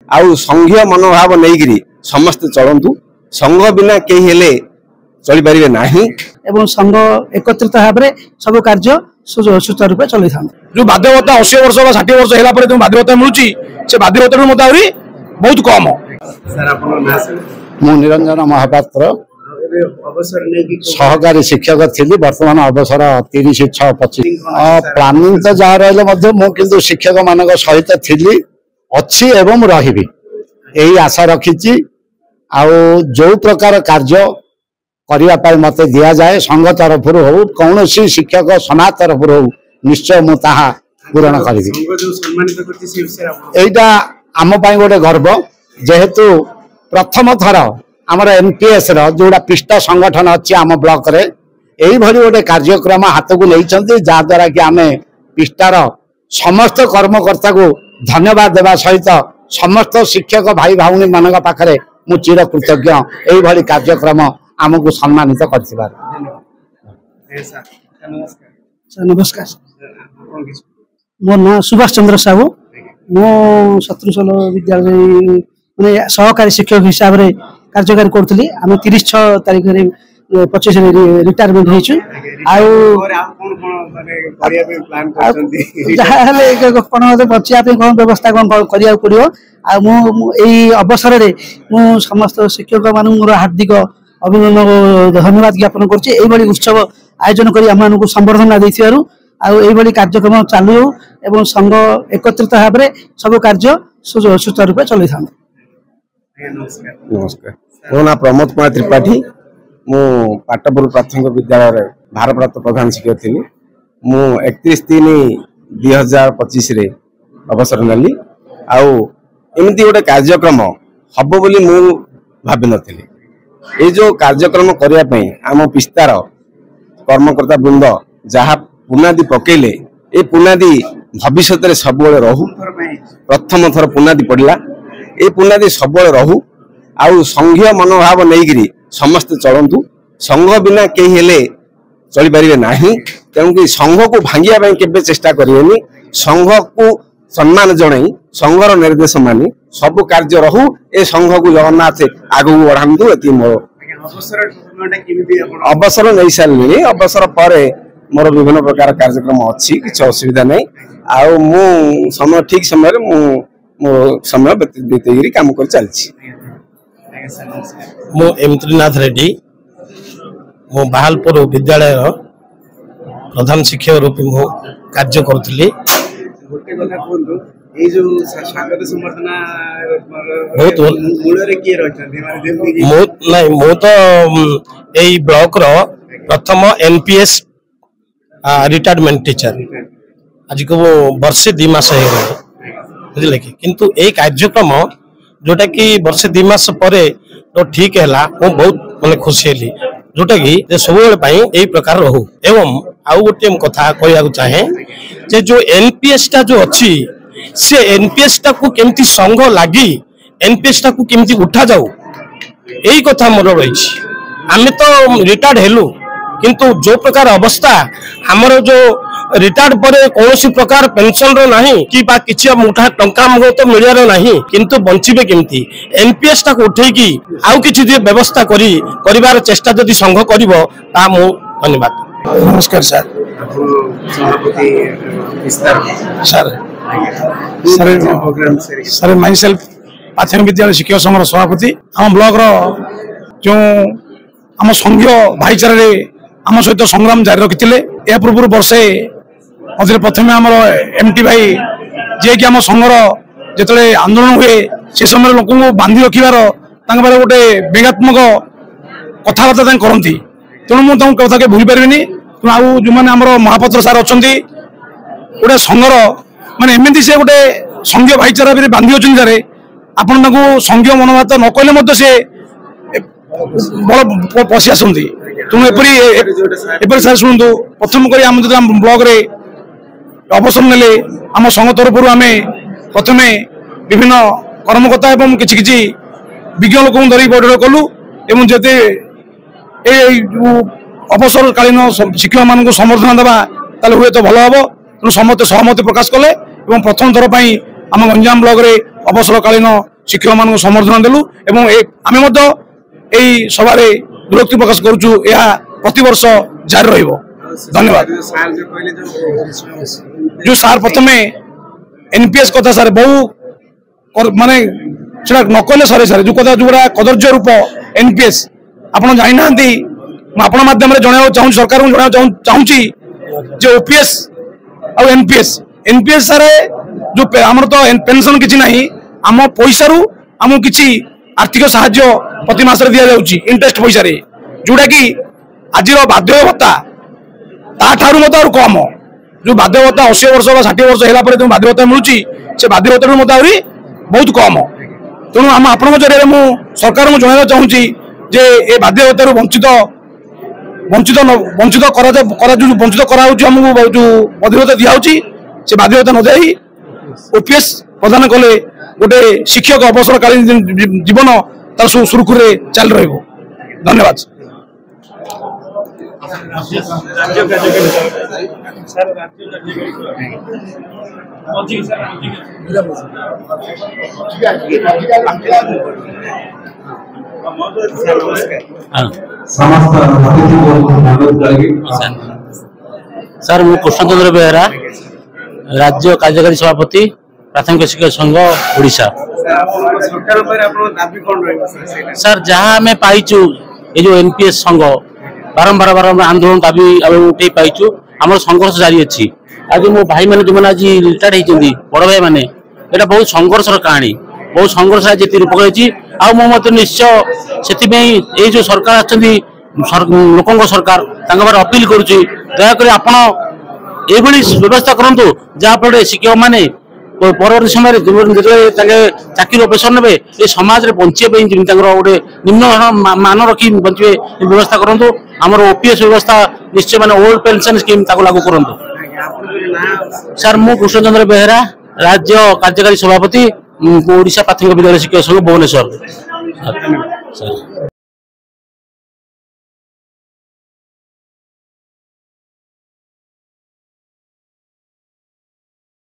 आउ संघीय मनोभाव नहीं समस्ते चलतु संघ बिना कई हेले चली पारे ना एवं संघ एकत्रित भाव में सब कार्य सुचारू रूप चल जो बाध्यता 80 वर्ष 60 वर्ष है जो बाध्यता मिलूँ से बाध्यता बहुत कम। मु निरंजन महापात्र सहकारी शिक्षक थी बर्तमान अवसर 30/6/25 प्लानिंग तो जहाँ रही मुझे शिक्षक मान सहित थी अच्छी एवं रही यही आशा रखी जो प्रकार कार्य करने मत दि जाए संघ तरफ हो कौन शिक्षक समाज तरफ हो निश्चय मुझे पूरण करी यहीटा आम गोटे गर्व जेहेतु प्रथम थर आमर एनपीएस जोड़ा पिष्टा संगठन अच्छी आम ब्लॉक रे यही भली गोटे कार्यक्रम हाथ को नहीं जहाद्वारा कि आम पिष्टार समस्त कर्मकर्ता को धन्यवाद देवा सहित समस्त शिक्षक भाई भाई मान पाखे मु चिर कृतज्ञ यही भली कार्यक्रम आमको सम्मानित कर। नमस्कार मो ना सुभाष चंद्र साहू मो शत्रुशल विद्यालय मैंने सहकारी शिक्षक हिसाब से कार्यकारी करी आम 30/6 तारीख 25 रिटायरमेंट बचा व्यवस्था कौन करा पड़ो आई अवसर में समस्त शिक्षक मान हार्दिक अभिनंदन धन्यवाद ज्ञापन कर उत्सव आयोजन कर आम संबर्धना देथिबारु कार्यक्रम चालू एवं संघ एकत्रित भाव में सब कार्य सुचारू रूप चल। नमस्कार मो ना प्रमोद कुमार त्रिपाठी मु पाटपुर प्राथमिक विद्यालय भारप्राप्त प्रधान शिक्षक थी मु 31/3/2025 अवसर नाली आमती गोटे कार्यक्रम हम बोली मु भाव नी ये जो कार्यक्रम करने आम पिस्तार कर्मकर्ता वृंद जहाँ पुनादी पकेले ये पुनादी भविष्य में सब रहू प्रथम थर पुनादी पड़ा ये पुनादी सब रहू आउ संघीय मनोभाव नहीं समस्ते चलतु संघ बिना कई हेले चली पारे ना तेणुक संघ को भांगिया के चेष्टा करें संघ को सम्मान जन संघर निर्देश मानी सब कार्य रहू ए संघ को जगन्नाथ आगू बढ़ातु ये मोर अवसर नहीं सारे अवसर पर मोर विभिन्न प्रकार कार्यक्रम अच्छी किसी असुविधा नहीं आउ मु समय ठीक समय मो समय बीत काम कर चलती। मु एमत्रीनाथ रेड्डी मो बहालपुर विद्यालय प्रधान शिक्षक रूप मु कार्य करुली मु तो यही ब्लॉक रो प्रथम एनपीएस रिटायरमेंट टीचर आज को वर्षे 2 मास हो गए बुझे कि किंतु ये कार्यक्रम जोटा कि वर्षे 2 मास पर तो ठीक है बहुत मैं खुशी हली जोटा कि सब यही प्रकार रहू एवं आउ गोटे कथा कहना चाहे जे जो एनपीएस टा जो अच्छी से एनपीएस टा को केमती संघ लगी एनपीएस टा को केमती उठा जाऊ यही कथा मोर रही आम तो रिटायर्ड हेलु किंतु जो प्रकार अवस्था हमर जो रिटायर्ड पर कौन प्रकार पेंशन रो नहीं कि किसी मुठा टंका मुझे तो मिलियार नहीं किंतु बंचिबे केमती एनपीएस टा को उठेकी आउ किछि व्यवस्था करिवार चेष्टा जदि संघ करिवो ता मु धन्यवाद। नमस्कार सर सर माई सेल्फ प्राथमिक विद्यालय शिक्षक संघ सभापति आम ब्लॉक जो आम संघीय भाईचारे आम सहित संग्राम जारी रखिते या पूर्व वर्षे मझे प्रथम आम एमटी भाई जी कि आम संघर जो आंदोलन हुए से समय लोक बांधि रखार गोटे व्यंगात्मक कथबार्ता करती तेणु मुझे कथा के भूल पारि तेणु आउ जो मैंने महापात्र सार अच्छा गोटे संघर माने एमती से गोटे संघीय भाईचारा बांधि अच्छे आपण संघीय मनोभाव न कहले से बल पशि आसती तेणु एपरी सर शुणु प्रथम कर आम ब्लॉक रे अवसर नेले आम संघ तरफ आम प्रथम विभिन्न कर्मकर्ता एवं किसी विज्ञ लोक धरिक बैठक कलु एवं जदि अवसरकालीन शिक्षक मान समर्थन देवा हुए तो भल हम तेणु समस्त सहमति प्रकाश कले प्रथम थर आम गंजाम ब्लॉक रे अवसरकालीन शिक्षक मान समर्थन देलु एवं आमे मध्य एई सभारे विरक्ति प्रकाश करूछु या प्रति वर्ष जारी रहिबो। धन्यवाद। जो सार प्रथमे एनपीएस कथा सार बहु माने सेटा न कहले सरे सारे जो कथा जोड़ा कदर्य रूप एनपीएस आपण जानि नांती आपण माध्यम रे जणाव चाहू सरकार को जणाव चाहूची जे ओपीएस और एनपीएस सारे जो हमर तो पेंशन किछि नाही आम पैसा रु आम किछि आर्थिक सहाय्य प्रति मास रे दिया जाउची इंटरेस्ट पैसा रे जोड़ा कि आज बाध्य भत्ता ता ठारू मत और कम जो बाध्य भत्ता 80 वर्ष 60 वर्ष होला परे जो बाध्य भत्ता मिलुची से बाध्य भत्ता मत आउरी बहुत कम तेणु आम आपण जरिए मु सरकार को जणावा चाहूची जे ए बाध्य भत्ता वंचित वंचित वंचित वंचित कराउची हमको जो बाध्य भत्ता दिया होची से बाध्य भत्ता न जाई ओपीएस प्रदान कले गोटे शिक्षक अवसरकालीन जीवन तार सुरखुर चल रहिबो। धन्यवाद। सर मु कृष्णचंद्र बेहरा राज्य कार्यकारी सभापति प्राथमिक शिक्षक संघ ओडिशा। सर जहाँ आम पाइचु ये जो एनपीएस संघ बारंबार बारंबार आंदोलन दाबी उठे पाइचु आम संघर्ष जारी अच्छी आज मो भाई मैंने जो आज रिटायर्ड होती बड़ भाई मैंने यहाँ बहुत संघर्ष कहानी बहुत संघर्ष आज रूप कर निश्चय से जो सरकार लोक सरकार अपील करुच्ची दयाकोरी आपण ये व्यवस्था करूँ जहाँफल शिक्षक मैंने परवर्ती समय चाकरी अवसर ने ये समाज में बचे गोटे निम्न मान रखी बचे व्यवस्था करूँ आमर ओपीएस व्यवस्था निश्चय माने ओल्ड पेंशन स्कीम लागू करूँ। सर मु कृष्णचंद्र बेहरा राज्य कार्यकारी सभापति ओडिशा प्राथमिक विद्यालय शिक्षक संघ भुवनेश्वर।